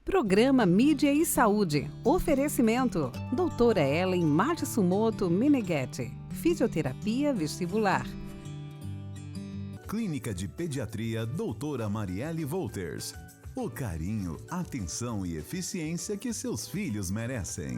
Programa Mídia e Saúde. Oferecimento. Doutora Ellen Matsumoto Meneghetti. Fisioterapia vestibular. Clínica de Pediatria Doutora Marielle Wolters. O carinho, atenção e eficiência que seus filhos merecem.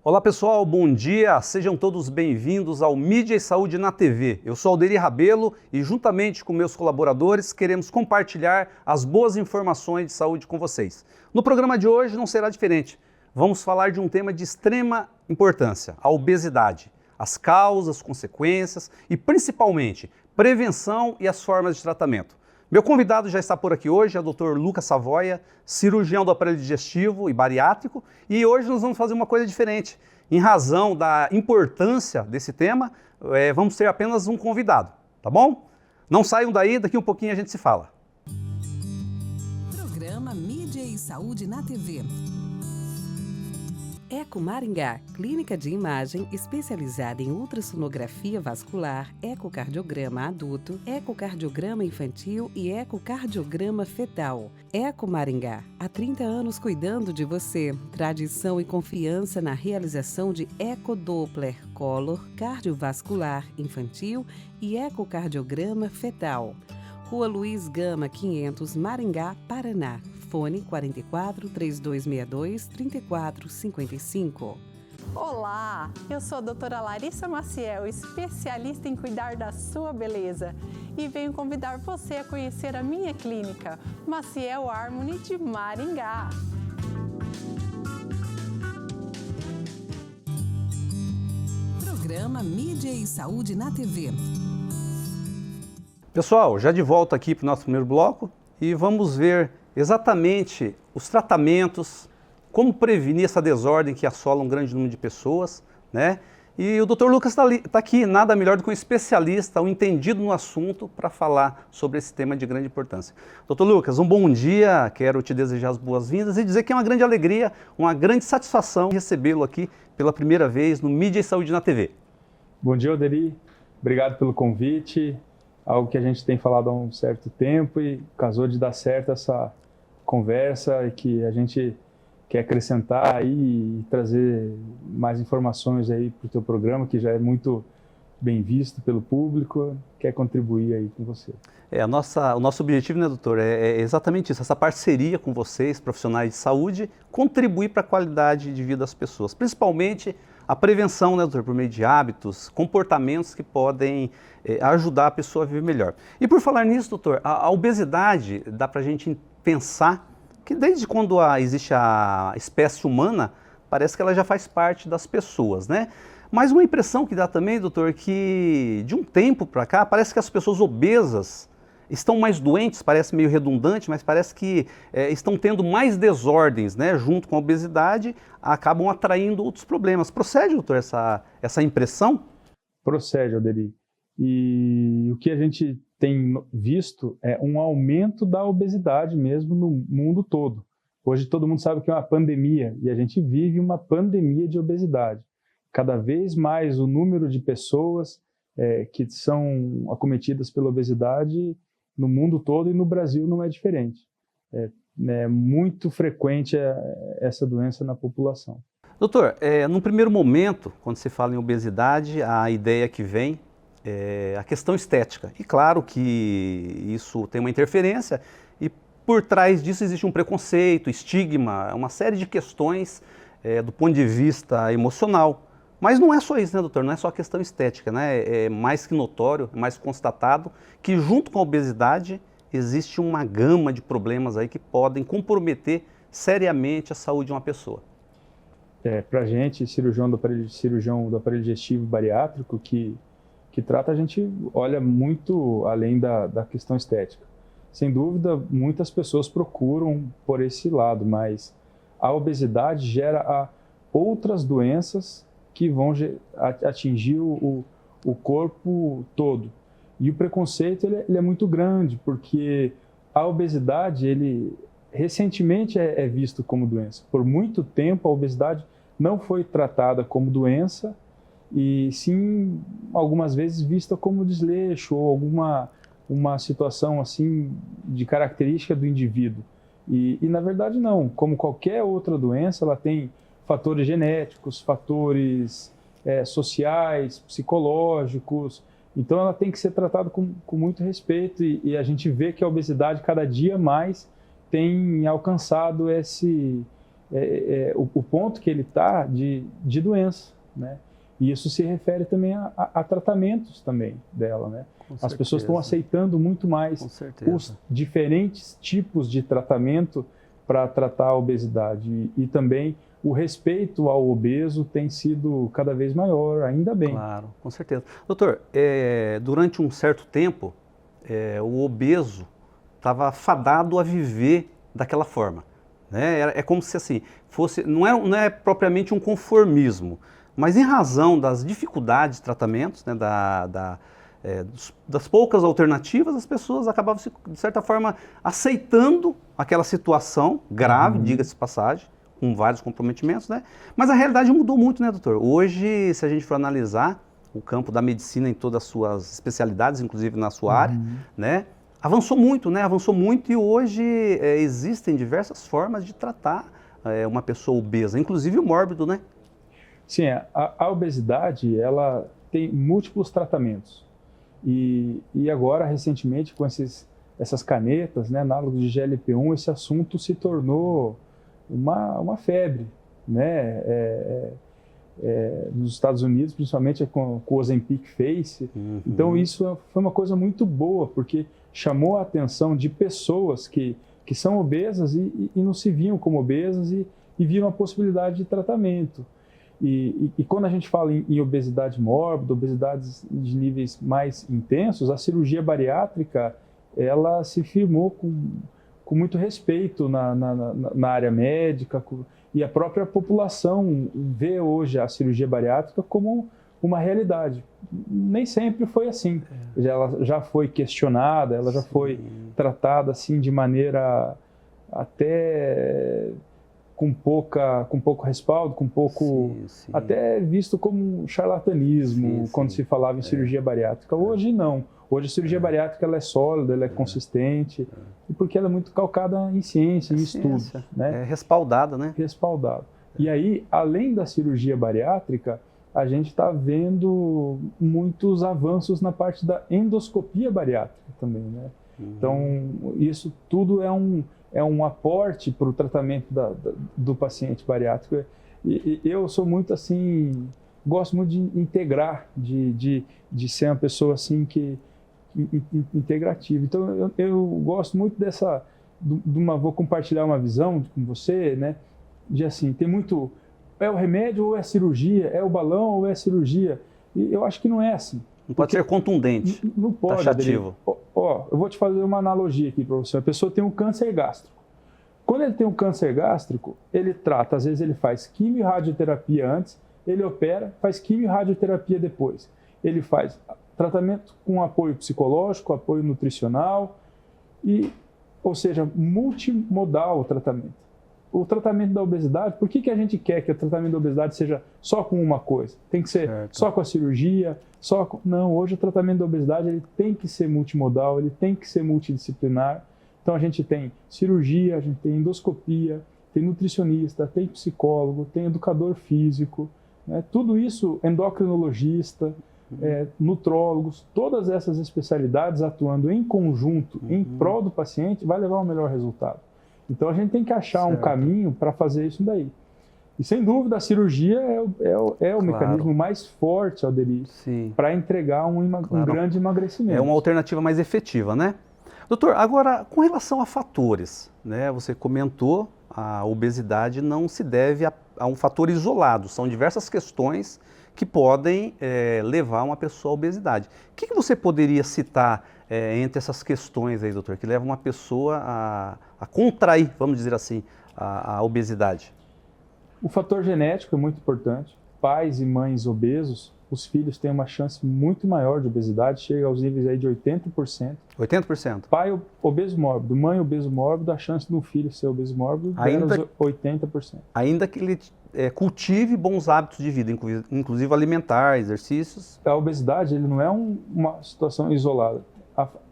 Olá pessoal, bom dia, sejam todos bem-vindos ao Mídia e Saúde na TV. Eu sou Alderi Rabelo e juntamente com meus colaboradores queremos compartilhar as boas informações de saúde com vocês. No programa de hoje não será diferente. Vamos falar de um tema de extrema importância, a obesidade, as causas, consequências e principalmente prevenção e as formas de tratamento. Meu convidado já está por aqui hoje, é o Dr. Lucas Savoia, cirurgião do aparelho digestivo e bariátrico, e hoje nós vamos fazer uma coisa diferente. Em razão da importância desse tema, vamos ter apenas um convidado, tá bom? Não saiam daí, daqui um pouquinho a gente se fala. Programa Mídia e Saúde na TV. Eco Maringá, clínica de imagem especializada em ultrassonografia vascular, ecocardiograma adulto, ecocardiograma infantil e ecocardiograma fetal. Eco Maringá, há 30 anos cuidando de você. Tradição e confiança na realização de ecodoppler color, cardiovascular infantil e ecocardiograma fetal. Rua Luiz Gama, 500, Maringá, Paraná. Fone 44 3262 3455. Olá, eu sou a doutora Larissa Maciel, especialista em cuidar da sua beleza. E venho convidar você a conhecer a minha clínica, Maciel Harmony de Maringá. Programa Mídia e Saúde na TV. Pessoal, já de volta aqui para o nosso primeiro bloco e vamos ver exatamente os tratamentos, como prevenir essa desordem que assola um grande número de pessoas, né? E o Dr. Lucas está aqui, nada melhor do que um especialista, um entendido no assunto, para falar sobre esse tema de grande importância. Dr. Lucas, um bom dia, quero te desejar as boas-vindas e dizer que é uma grande alegria, uma grande satisfação recebê-lo aqui pela primeira vez no Mídia e Saúde na TV. Bom dia, Alderi. Obrigado pelo convite. Algo que a gente tem falado há um certo tempo e casou de dar certo essa conversa e que a gente quer acrescentar aí e trazer mais informações aí para o teu programa, que já é muito bem visto pelo público, quer contribuir aí com você. O nosso objetivo, né, doutor, é exatamente isso, essa parceria com vocês, profissionais de saúde, contribuir para a qualidade de vida das pessoas, principalmente a prevenção, né, doutor, por meio de hábitos, comportamentos que podem ajudar a pessoa a viver melhor. E por falar nisso, doutor, a obesidade, dá para a gente pensar que desde quando existe a espécie humana, parece que ela já faz parte das pessoas, né? Mas uma impressão que dá também, doutor, que de um tempo para cá, parece que as pessoas obesas estão mais doentes, parece meio redundante, mas parece que estão tendo mais desordens, né? Junto com a obesidade, acabam atraindo outros problemas. Procede, doutor, essa impressão? Procede, Alderi. E o que a gente tem visto é um aumento da obesidade mesmo no mundo todo. Hoje todo mundo sabe que é uma pandemia e a gente vive uma pandemia de obesidade. Cada vez mais o número de pessoas que são acometidas pela obesidade no mundo todo e no Brasil não é diferente. É muito frequente essa doença na população. Doutor, num primeiro momento, quando se fala em obesidade, a ideia que vem é a questão estética. E claro que isso tem uma interferência e por trás disso existe um preconceito, estigma, uma série de questões do ponto de vista emocional. Mas não é só isso, né, doutor? Não é só a questão estética, né? É mais que notório, é mais constatado que junto com a obesidade existe uma gama de problemas aí que podem comprometer seriamente a saúde de uma pessoa. Para a gente, cirurgião do aparelho digestivo bariátrico, que trata, a gente olha muito além da questão estética. Sem dúvida, muitas pessoas procuram por esse lado, mas a obesidade gera outras doenças que vão atingir o corpo todo. E o preconceito ele é muito grande, porque a obesidade, recentemente é visto como doença. Por muito tempo, a obesidade não foi tratada como doença, e sim, algumas vezes, vista como desleixo ou uma situação assim de característica do indivíduo. E na verdade não, como qualquer outra doença, ela tem fatores genéticos, fatores sociais, psicológicos, então ela tem que ser tratada com muito respeito e a gente vê que a obesidade cada dia mais tem alcançado o ponto que ele está de doença, né? E isso se refere também a tratamentos também dela, né? As pessoas estão aceitando muito mais os diferentes tipos de tratamento para tratar a obesidade e também o respeito ao obeso tem sido cada vez maior, ainda bem. Claro, com certeza. Doutor, durante um certo tempo, o obeso estava fadado a viver daquela forma, né? É como se assim, fosse, não é propriamente um conformismo, mas em razão das dificuldades de tratamentos, né, das poucas alternativas, as pessoas acabavam, de certa forma, aceitando aquela situação grave, diga-se de passagem, com vários comprometimentos, né? Mas a realidade mudou muito, né, doutor? Hoje, se a gente for analisar o campo da medicina em todas as suas especialidades, inclusive na sua área, né? Avançou muito, né? Avançou muito e hoje existem diversas formas de tratar uma pessoa obesa, inclusive o mórbido, né? Sim, a obesidade, ela tem múltiplos tratamentos. E agora, recentemente, com essas canetas, né, análogos de GLP-1, esse assunto se tornou uma febre, né? Nos Estados Unidos, principalmente com o Ozempic Face. Então, isso foi uma coisa muito boa, porque chamou a atenção de pessoas que são obesas e não se viam como obesas e viram a possibilidade de tratamento. E quando a gente fala em obesidade mórbida, obesidades de níveis mais intensos, a cirurgia bariátrica, ela se firmou com muito respeito na área médica, e a própria população vê hoje a cirurgia bariátrica como uma realidade. Nem sempre foi assim. Ela já foi questionada, ela já foi tratada assim de maneira até com pouco respaldo, até visto como charlatanismo quando se falava em cirurgia bariátrica. Hoje não. Hoje a cirurgia bariátrica ela é sólida, ela é consistente, e porque ela é muito calcada em ciência, em estudos. Né? É respaldada, né? Respaldada. E aí, além da cirurgia bariátrica, a gente está vendo muitos avanços na parte da endoscopia bariátrica também, né? Então, isso tudo é um aporte para o tratamento do paciente bariátrico. E eu sou muito assim, gosto muito de integrar, de ser uma pessoa assim integrativa. Então eu gosto muito vou compartilhar uma visão com você, né? De assim, tem muito, é o remédio ou é a cirurgia, é o balão ou é a cirurgia. E eu acho que não é assim. Não pode ser contundente, não pode, taxativo. Eu vou te fazer uma analogia aqui para você. A pessoa tem um câncer gástrico. Quando ele tem um câncer gástrico, ele trata, às vezes ele faz quimio e radioterapia antes, ele opera, faz quimio e radioterapia depois. Ele faz tratamento com apoio psicológico, apoio nutricional, ou seja, multimodal o tratamento. O tratamento da obesidade, por que a gente quer que o tratamento da obesidade seja só com uma coisa? Tem que ser só com a cirurgia, Não, hoje o tratamento da obesidade ele tem que ser multimodal, ele tem que ser multidisciplinar. Então a gente tem cirurgia, a gente tem endoscopia, tem nutricionista, tem psicólogo, tem educador físico, né? Tudo isso, endocrinologista, nutrólogos, todas essas especialidades atuando em conjunto, em prol do paciente, vai levar ao melhor resultado. Então a gente tem que achar um caminho para fazer isso daí. E sem dúvida a cirurgia é o mecanismo mais forte, Alderir, para entregar um grande emagrecimento. É uma alternativa mais efetiva, né? Doutor, agora com relação a fatores, né? Você comentou a obesidade não se deve a um fator isolado, são diversas questões que podem levar uma pessoa à obesidade. O que você poderia citar entre essas questões aí, doutor, que levam uma pessoa a contrair, vamos dizer assim, a obesidade? O fator genético é muito importante. Pais e mães obesos, os filhos têm uma chance muito maior de obesidade, chega aos níveis aí de 80%. 80%? Pai obeso mórbido, mãe obeso mórbido, a chance do filho ser obeso mórbido é 80%. Ainda que ele cultive bons hábitos de vida, inclusive alimentar, exercícios. A obesidade ele não é uma situação isolada.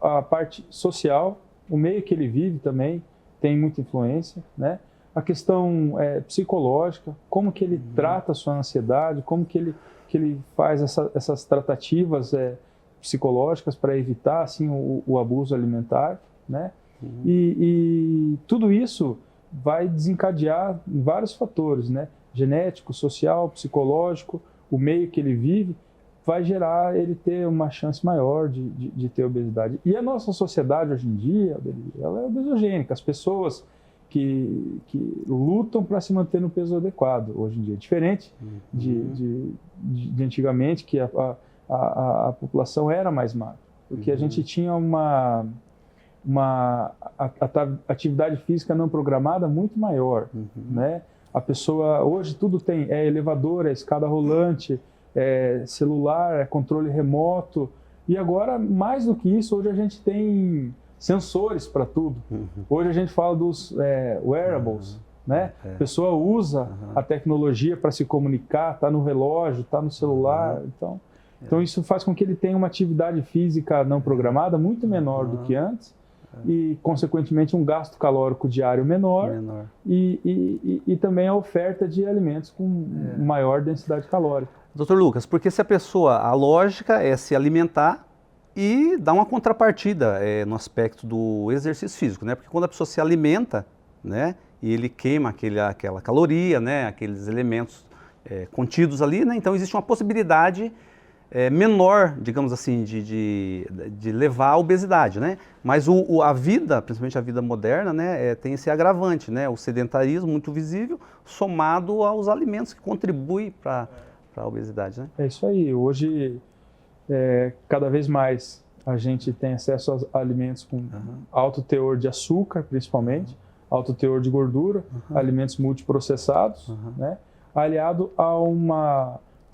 A parte social, o meio que ele vive também tem muita influência, né? A questão psicológica, como que ele trata a sua ansiedade, como que ele faz essas tratativas psicológicas para evitar assim, o abuso alimentar, né? E tudo isso vai desencadear vários fatores, né? Genético, social, psicológico, o meio que ele vive, vai gerar ele ter uma chance maior de ter obesidade. E a nossa sociedade hoje em dia, ela é obesogênica. As pessoas que lutam para se manter no peso adequado hoje em dia. Diferente de antigamente, que a população era mais magra. Porque a gente tinha uma atividade física não programada muito maior, né? A pessoa, hoje tudo tem, elevador, escada rolante, celular, controle remoto, e agora, mais do que isso, hoje a gente tem sensores para tudo. Hoje a gente fala dos wearables, né? A pessoa usa a tecnologia para se comunicar, está no relógio, está no celular, então isso faz com que ele tenha uma atividade física não programada muito menor do que antes, e, consequentemente, um gasto calórico diário menor. E também a oferta de alimentos com maior densidade calórica. Dr. Lucas, porque se a lógica é se alimentar e dar uma contrapartida no aspecto do exercício físico, né? Porque quando a pessoa se alimenta, né, e ele queima aquela caloria, né, aqueles elementos contidos ali, né, então existe uma possibilidade menor, digamos assim, de levar à obesidade, né? Mas a vida, principalmente a vida moderna, né, tem esse agravante, né? O sedentarismo muito visível, somado aos alimentos que contribuem para a obesidade, né? É isso aí. Hoje, cada vez mais, a gente tem acesso a alimentos com alto teor de açúcar, principalmente, alto teor de gordura, alimentos multiprocessados, né? Aliado a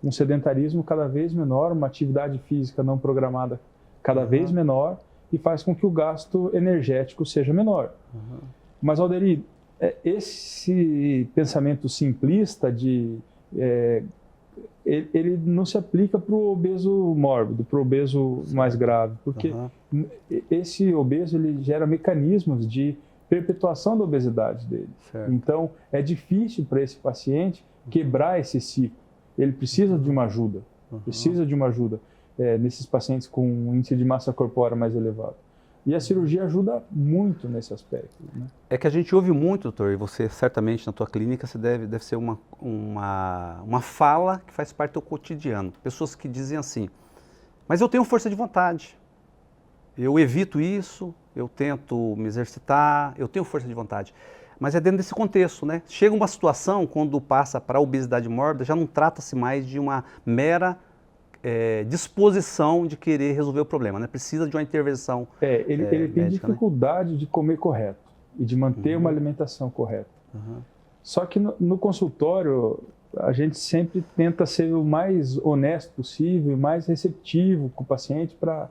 um sedentarismo cada vez menor, uma atividade física não programada cada vez menor, e faz com que o gasto energético seja menor. Mas, Alderi, esse pensamento simplista ele não se aplica para o obeso mórbido, para o obeso mais grave, porque esse obeso ele gera mecanismos de perpetuação da obesidade dele. Então, é difícil para esse paciente quebrar esse ciclo. Ele precisa de uma ajuda, nesses pacientes com um índice de massa corpórea mais elevado. E a cirurgia ajuda muito nesse aspecto, né? É que a gente ouve muito, doutor, e você certamente na tua clínica você deve ser uma fala que faz parte do cotidiano. Pessoas que dizem assim, mas eu tenho força de vontade, eu evito isso, eu tento me exercitar, eu tenho força de vontade. Mas é dentro desse contexto, né? Chega uma situação, quando passa para a obesidade mórbida, já não trata-se mais de uma mera disposição de querer resolver o problema, né? Precisa de uma intervenção ele tem médica, dificuldade, né, de comer correto e de manter uma alimentação correta. Só que no consultório, a gente sempre tenta ser o mais honesto possível e mais receptivo com o paciente para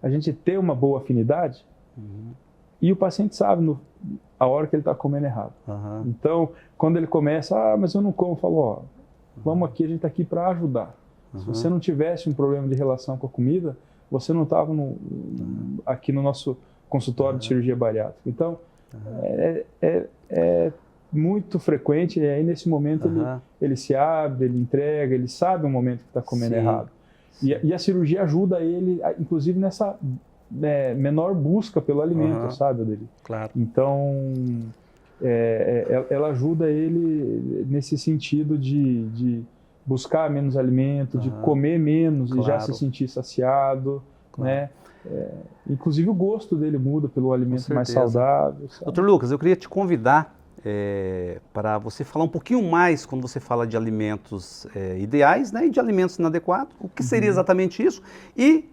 a gente ter uma boa afinidade. E o paciente sabe a hora que ele está comendo errado. Então, quando ele começa, mas eu não como, eu falo, vamos aqui, a gente está aqui para ajudar. Se você não tivesse um problema de relação com a comida, você não estava aqui no nosso consultório de cirurgia bariátrica. Então, é muito frequente, e aí nesse momento ele se abre, ele entrega, ele sabe o momento que está comendo errado. E a cirurgia ajuda ele, inclusive nessa menor busca pelo alimento, sabe, dele. Claro. Então, ela ajuda ele nesse sentido de buscar menos alimento, de comer menos e já se sentir saciado, né? Inclusive o gosto dele muda pelo alimento mais saudável. Sabe? Doutor Lucas, eu queria te convidar para você falar um pouquinho mais quando você fala de alimentos ideais, né, e de alimentos inadequados, o que seria exatamente isso, e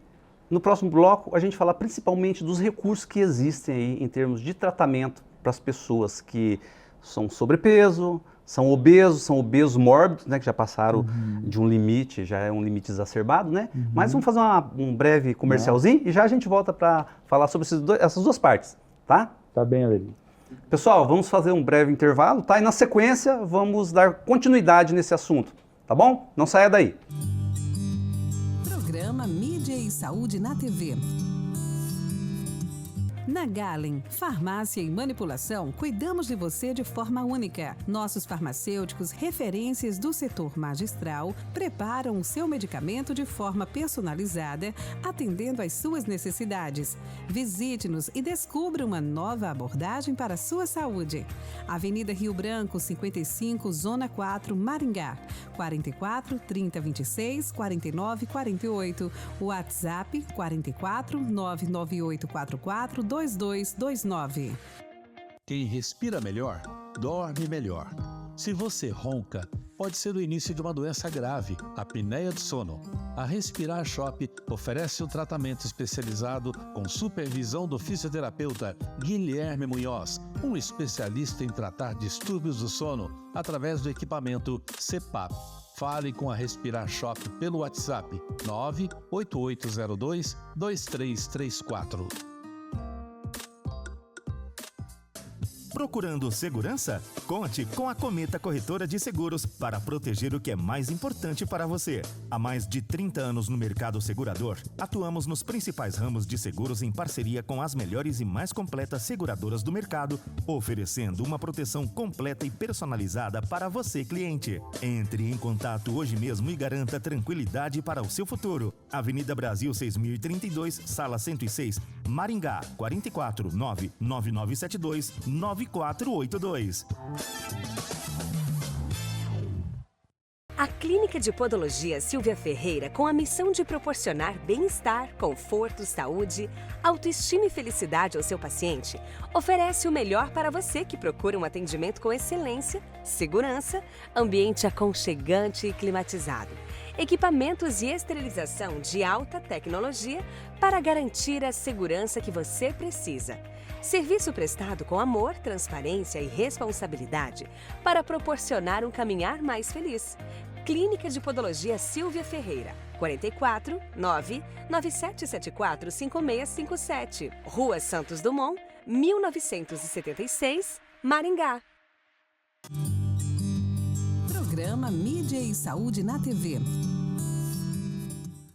no próximo bloco a gente falar principalmente dos recursos que existem aí em termos de tratamento para as pessoas que são sobrepeso, são obesos mórbidos, né, que já passaram de um limite, já é um limite exacerbado, né? Mas vamos fazer um breve comercialzinho e já a gente volta para falar sobre essas duas partes, tá? Tá bem, Aureli. Pessoal, vamos fazer um breve intervalo, tá? E na sequência vamos dar continuidade nesse assunto, tá bom? Não saia daí. Programa Mídia e Saúde na TV. Na Galen, farmácia e manipulação, cuidamos de você de forma única. Nossos farmacêuticos, referências do setor magistral, preparam o seu medicamento de forma personalizada, atendendo às suas necessidades. Visite-nos e descubra uma nova abordagem para a sua saúde. Avenida Rio Branco, 55, Zona 4, Maringá. 44 30 26 49 48. WhatsApp 44 99844 2229. Quem respira melhor, dorme melhor. Se você ronca, pode ser o início de uma doença grave, a apneia do sono. A Respirar Shop oferece um tratamento especializado com supervisão do fisioterapeuta Guilherme Munhoz, um especialista em tratar distúrbios do sono através do equipamento CPAP. Fale com a Respirar Shop pelo WhatsApp 98802-2334. Procurando segurança? Conte com a Cometa Corretora de Seguros para proteger o que é mais importante para você. Há mais de 30 anos no mercado segurador, atuamos nos principais ramos de seguros em parceria com as melhores e mais completas seguradoras do mercado, oferecendo uma proteção completa e personalizada para você, cliente. Entre em contato hoje mesmo e garanta tranquilidade para o seu futuro. Avenida Brasil 6032, Sala 106, Maringá, 44 99972 9482. A Clínica de Podologia Silvia Ferreira, com a missão de proporcionar bem-estar, conforto, saúde, autoestima e felicidade ao seu paciente, oferece o melhor para você que procura um atendimento com excelência, segurança, ambiente aconchegante e climatizado, equipamentos e esterilização de alta tecnologia para garantir a segurança que você precisa. Serviço prestado com amor, transparência e responsabilidade para proporcionar um caminhar mais feliz. Clínica de Podologia Silvia Ferreira, 44 99774 5657, Rua Santos Dumont, 1976, Maringá. Programa Mídia e Saúde na TV.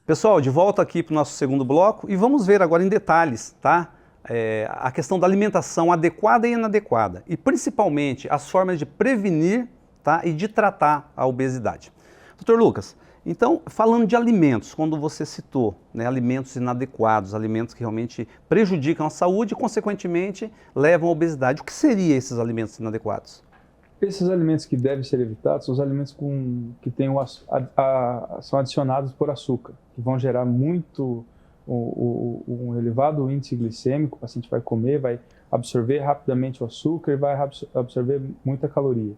Pessoal, de volta aqui para o nosso segundo bloco e vamos ver agora em detalhes, tá? A questão da alimentação adequada e inadequada e principalmente as formas de prevenir, tá, e de tratar a obesidade. Dr. Lucas, então falando de alimentos, quando você citou, né, alimentos inadequados, alimentos que realmente prejudicam a saúde e consequentemente levam à obesidade, o que seriam esses alimentos inadequados? Esses alimentos que devem ser evitados são os alimentos que são adicionados por açúcar, que vão gerar muito um elevado índice glicêmico. O paciente vai comer, vai absorver rapidamente o açúcar e vai absorver muita caloria.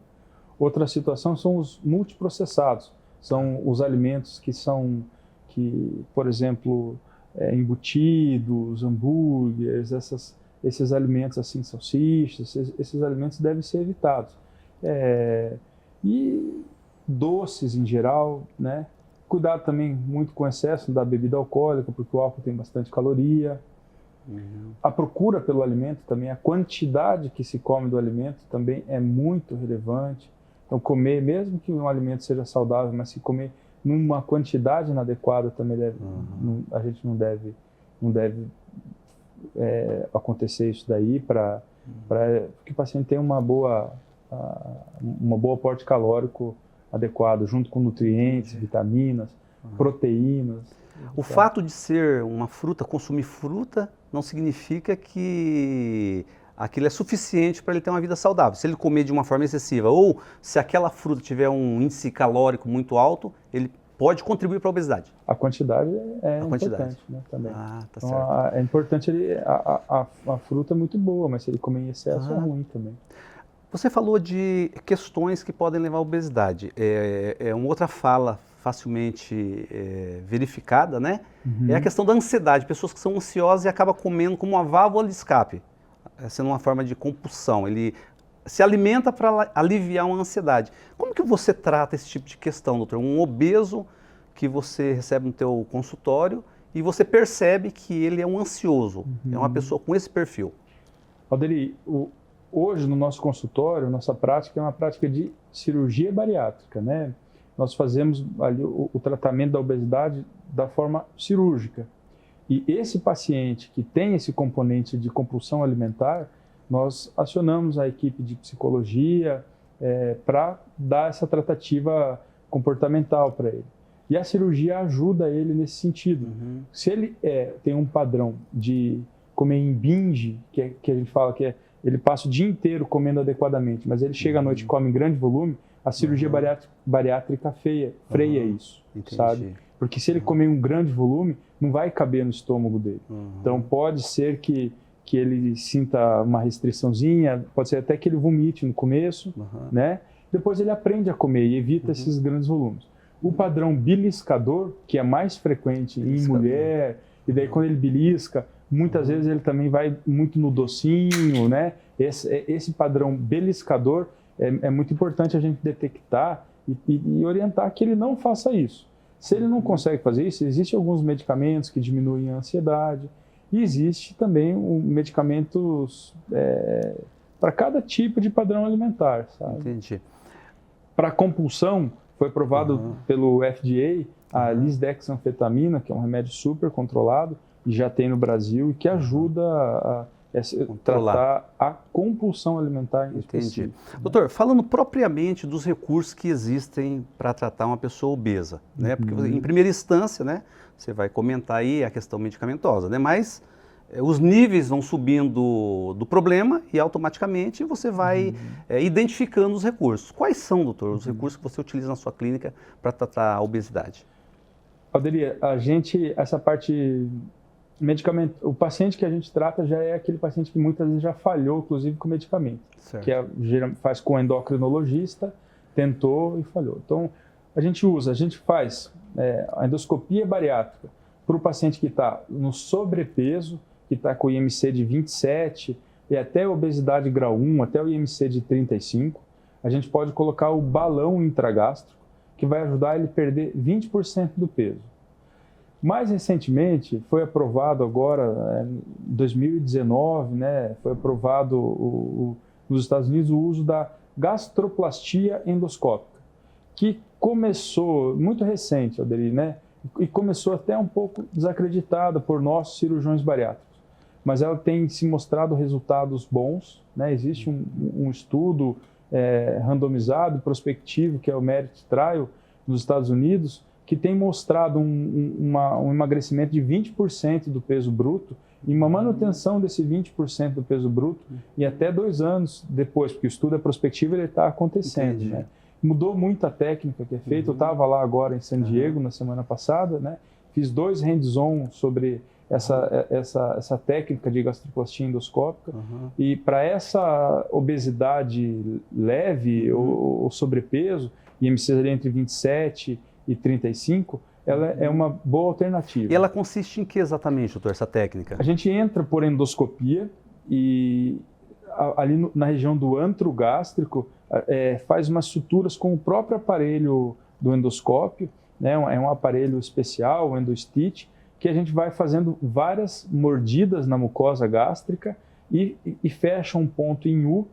Outra situação são os multiprocessados, são os alimentos que por exemplo, embutidos, hambúrgueres, esses alimentos assim, salsichas, esses alimentos devem ser evitados. E doces em geral, né? Cuidado também muito com o excesso da bebida alcoólica, porque o álcool tem bastante caloria. A procura pelo alimento também, a quantidade que se come do alimento também é muito relevante. Então comer, mesmo que um alimento seja saudável, mas se comer numa quantidade inadequada também a gente não deve acontecer isso daí, para que o paciente tenha uma boa aporte calórico adequado, junto com nutrientes, vitaminas, proteínas. O fato de ser uma fruta, consumir fruta, não significa que aquilo é suficiente para ele ter uma vida saudável. Se ele comer de uma forma excessiva ou se aquela fruta tiver um índice calórico muito alto, ele pode contribuir para a obesidade. A quantidade é importante, né, também. Tá então, certo. É importante, a fruta é muito boa, mas se ele comer em excesso é ruim também. Você falou de questões que podem levar à obesidade. Uma outra fala facilmente verificada, né? É a questão da ansiedade. Pessoas que são ansiosas e acabam comendo como uma válvula de escape, sendo uma forma de compulsão. Ele se alimenta para aliviar uma ansiedade. Como que você trata esse tipo de questão, doutor? Um obeso que você recebe no teu consultório e você percebe que ele é um ansioso, é uma pessoa com esse perfil. Alderi, hoje no nosso consultório, nossa prática é uma prática de cirurgia bariátrica, né? Nós fazemos ali o tratamento da obesidade da forma cirúrgica. E esse paciente que tem esse componente de compulsão alimentar, nós acionamos a equipe de psicologia para dar essa tratativa comportamental para ele. E a cirurgia ajuda ele nesse sentido. Se ele tem um padrão de comer em binge, que a gente fala que ele passa o dia inteiro comendo adequadamente, mas ele chega à noite e come em grande volume, a cirurgia bariátrica freia isso, sabe? Porque se ele comer em um grande volume, não vai caber no estômago dele. Então pode ser que ele sinta uma restriçãozinha, pode ser até que ele vomite no começo, né? Depois ele aprende a comer e evita esses grandes volumes. O padrão beliscador, que é mais frequente em mulher, e daí quando ele belisca, muitas vezes ele também vai muito no docinho, né? Esse padrão beliscador é muito importante a gente detectar e orientar que ele não faça isso. Se ele não consegue fazer isso, existem alguns medicamentos que diminuem a ansiedade e existe também medicamentos para cada tipo de padrão alimentar, sabe? Entendi. Para compulsão, foi aprovado pelo FDA a lisdexanfetamina, que é um remédio super controlado, e já tem no Brasil, e que ajuda a tratar a compulsão alimentar em específico. Doutor, falando propriamente dos recursos que existem para tratar uma pessoa obesa, né? Porque em primeira instância, né, você vai comentar aí a questão medicamentosa, né? Mas os níveis vão subindo do problema e automaticamente você vai identificando os recursos. Quais são, doutor, os recursos que você utiliza na sua clínica para tratar a obesidade? Alderi, essa parte medicamento, o paciente que a gente trata já é aquele paciente que muitas vezes já falhou, inclusive com medicamento, que faz com o endocrinologista, tentou e falhou. Então a gente faz a endoscopia bariátrica para o paciente que está no sobrepeso, que está com o IMC de 27 e até obesidade grau 1, até o IMC de 35, a gente pode colocar o balão intragástrico, que vai ajudar ele a perder 20% do peso. Mais recentemente, foi aprovado agora, em 2019, né, foi aprovado nos Estados Unidos o uso da gastroplastia endoscópica, que começou, muito recente, Alderi, né, e começou até um pouco desacreditada por nós cirurgiões bariátricos, mas ela tem se mostrado resultados bons, né? Existe um estudo randomizado, prospectivo, que é o MERIT Trial, nos Estados Unidos, que tem mostrado um emagrecimento de 20% do peso bruto e uma manutenção desse 20% do peso bruto e até 2 anos depois, porque o estudo é prospectivo e ele está acontecendo, né? Mudou muito a técnica que é feita. Eu estava lá agora em San Diego na semana passada, né? Fiz 2 hands-on sobre essa técnica de gastroplastia endoscópica e para essa obesidade leve ou sobrepeso, IMC ali entre 27 e 35, ela é uma boa alternativa. E ela consiste em que exatamente, doutor, essa técnica? A gente entra por endoscopia e ali na região do antro gástrico faz umas suturas com o próprio aparelho do endoscópio, né? É um aparelho especial, o endostitch, que a gente vai fazendo várias mordidas na mucosa gástrica e fecha um ponto em U,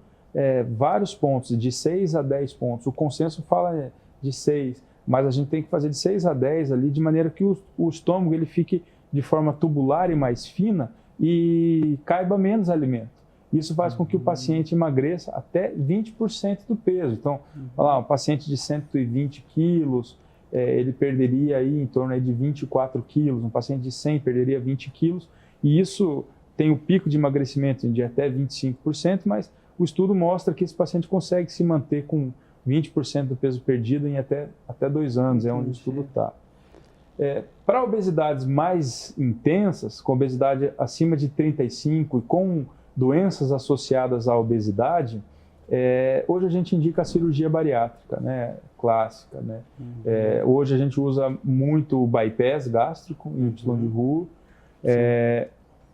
vários pontos, de 6 a 10 pontos. O consenso fala de 6, mas a gente tem que fazer de 6 a 10 ali, de maneira que o estômago ele fique de forma tubular e mais fina e caiba menos alimento. Isso faz com que o paciente emagreça até 20% do peso. Então, um paciente de 120 quilos, ele perderia aí em torno aí de 24 quilos. Um paciente de 100 perderia 20 quilos. E isso tem o pico de emagrecimento de até 25%, mas o estudo mostra que esse paciente consegue se manter com 20% do peso perdido em até 2 anos, é onde o estudo está. Para obesidades mais intensas, com obesidade acima de 35 e com doenças associadas à obesidade, hoje a gente indica a cirurgia bariátrica, né, clássica, né? Hoje a gente usa muito o bypass gástrico, Y de Roux,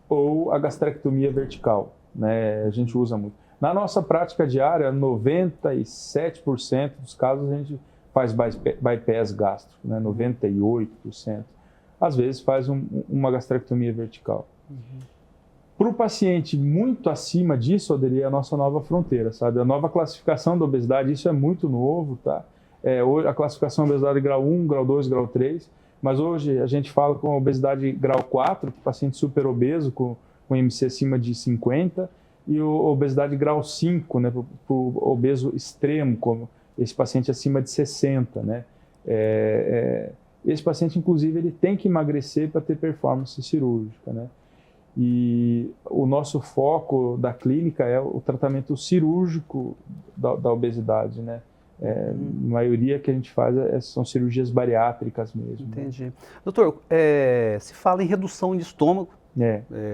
ou a gastrectomia vertical, né? A gente usa muito. Na nossa prática diária, 97% dos casos a gente faz bypass gástrico, né? 98%. Às vezes faz uma gastrectomia vertical. Para o paciente muito acima disso, Alderi, é a nossa nova fronteira, sabe? A nova classificação da obesidade, isso é muito novo, tá? Hoje a classificação da obesidade grau 1, grau 2, grau 3, Mas hoje a gente fala com obesidade grau 4, paciente super obeso com IMC acima de 50, e obesidade grau 5, né, para o obeso extremo, como esse paciente acima de 60, né. Esse paciente, inclusive, ele tem que emagrecer para ter performance cirúrgica, né. E o nosso foco da clínica é o tratamento cirúrgico da obesidade, né. A maioria que a gente faz são cirurgias bariátricas mesmo. Entendi. Né? Doutor, se fala em redução de estômago,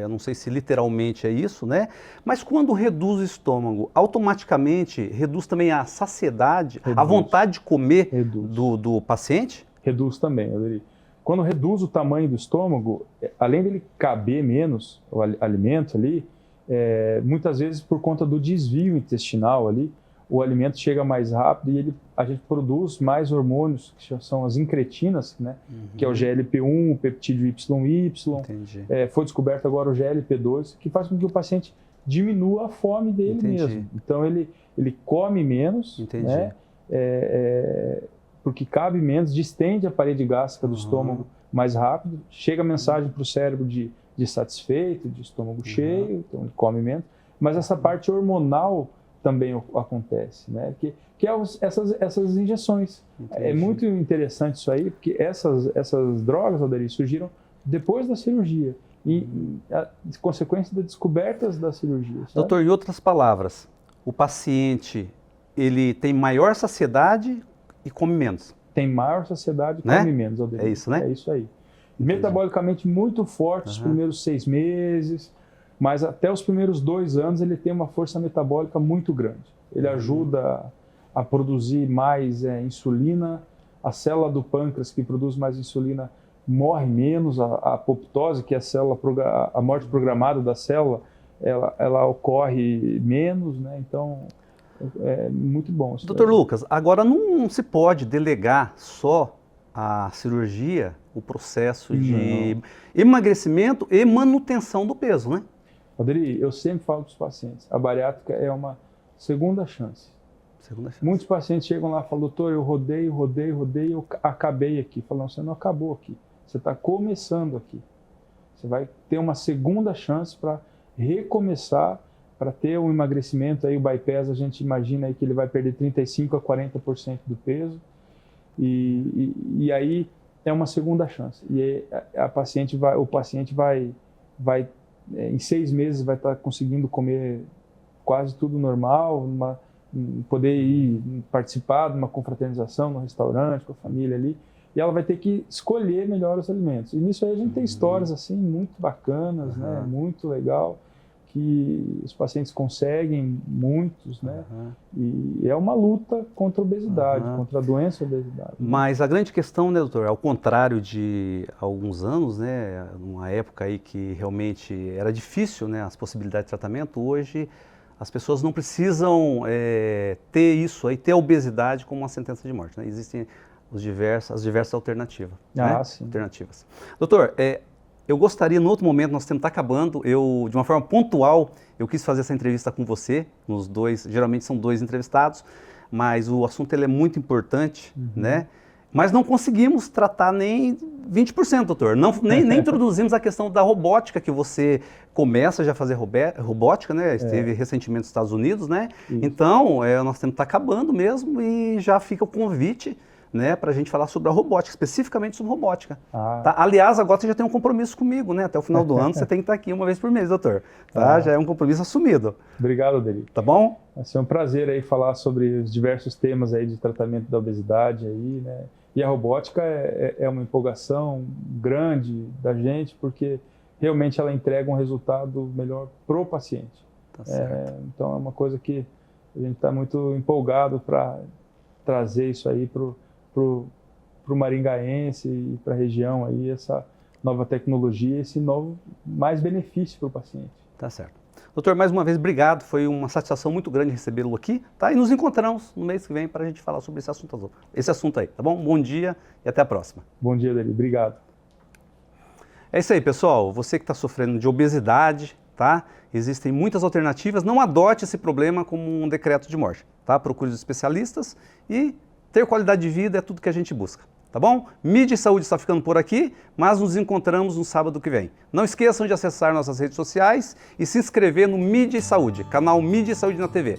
não sei se literalmente é isso, né? Mas quando reduz o estômago, automaticamente reduz também a saciedade, a vontade de comer do paciente? Reduz também, Adri. Quando reduz o tamanho do estômago, além dele caber menos o alimento ali, muitas vezes por conta do desvio intestinal ali, o alimento chega mais rápido e a gente produz mais hormônios, que são as incretinas, né? Que é o GLP-1, o peptídeo YY. Foi descoberto agora o GLP-2, que faz com que o paciente diminua a fome dele mesmo. Então ele come menos, né? Porque cabe menos, distende a parede gástrica do estômago mais rápido, chega a mensagem para o cérebro de satisfeito, de estômago cheio, então ele come menos. Mas essa parte hormonal também acontece, né? Que é essas injeções. É muito interessante isso aí, porque essas drogas, Alderi, surgiram depois da cirurgia, e consequência das descobertas da cirurgia. Sabe? Doutor, em outras palavras, o paciente ele tem maior saciedade e come menos. Tem maior saciedade e come menos, Alderi. É isso, né? É isso aí. Metabolicamente muito forte os primeiros 6 meses, mas até os primeiros 2 anos ele tem uma força metabólica muito grande. Ele ajuda a produzir mais insulina, a célula do pâncreas que produz mais insulina morre menos, a apoptose, que é a morte programada da célula, ela ocorre menos, né? Então é muito bom. Doutor Lucas, agora não se pode delegar só a cirurgia, o processo de emagrecimento e manutenção do peso, né? Alderi, eu sempre falo para os pacientes, a bariátrica é uma segunda chance. Muitos pacientes chegam lá e falam, doutor, eu rodei, eu acabei aqui. Falam, você não acabou aqui, você está começando aqui. Você vai ter uma segunda chance para recomeçar, para ter um emagrecimento. Aí o bypass, a gente imagina aí que ele vai perder 35% a 40% do peso. E aí é uma segunda chance. E o paciente vai em 6 meses vai estar conseguindo comer quase tudo normal, poder participar de uma confraternização no restaurante com a família ali, e ela vai ter que escolher melhor os alimentos. E nisso aí a gente tem histórias assim muito bacanas, né? Muito legal, que os pacientes conseguem, muitos, né? E é uma luta contra a obesidade, contra a doença obesidade. Mas a grande questão, né, doutor, ao contrário de alguns anos, né, numa época aí que realmente era difícil, né, as possibilidades de tratamento, hoje as pessoas não precisam ter isso aí, ter a obesidade como uma sentença de morte, né? Existem as diversas alternativas. Sim. Alternativas. Doutor, eu gostaria, no outro momento, nosso tempo está acabando, de uma forma pontual, eu quis fazer essa entrevista com você, geralmente são 2 entrevistados, mas o assunto ele é muito importante, né? Mas não conseguimos tratar nem 20%, doutor. Nem introduzimos a questão da robótica, que você começa já a fazer robótica, né? Esteve recentemente nos Estados Unidos, né? Isso. Então, nosso tempo está acabando mesmo e já fica o convite, né, para a gente falar sobre a robótica, especificamente sobre robótica. Tá? Aliás, agora você já tem um compromisso comigo, né? Até o final do ano você tem que estar aqui uma vez por mês, doutor. Tá? Já é um compromisso assumido. Obrigado, Alderi. Tá bom? Vai ser um prazer aí falar sobre os diversos temas aí de tratamento da obesidade aí, né? E a robótica é uma empolgação grande da gente, porque realmente ela entrega um resultado melhor pro paciente. Tá certo. Então é uma coisa que a gente está muito empolgado para trazer isso aí pro maringaense e para a região aí, essa nova tecnologia, esse novo mais benefício para o paciente. Tá certo. Doutor, mais uma vez, obrigado, foi uma satisfação muito grande recebê-lo aqui, tá? E nos encontramos no mês que vem para a gente falar sobre esse assunto aí, tá bom? Bom dia e até a próxima. Bom dia, Deli. Obrigado. É isso aí, pessoal. Você que está sofrendo de obesidade, tá? Existem muitas alternativas, não adote esse problema como um decreto de morte, tá? Procure os especialistas e ter qualidade de vida é tudo que a gente busca. tá bom? Mídia e Saúde está ficando por aqui, mas nos encontramos no sábado que vem. Não esqueçam de acessar nossas redes sociais e se inscrever no Mídia e Saúde, canal Mídia e Saúde na TV.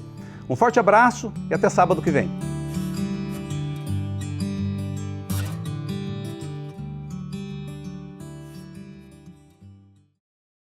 Um forte abraço e até sábado que vem.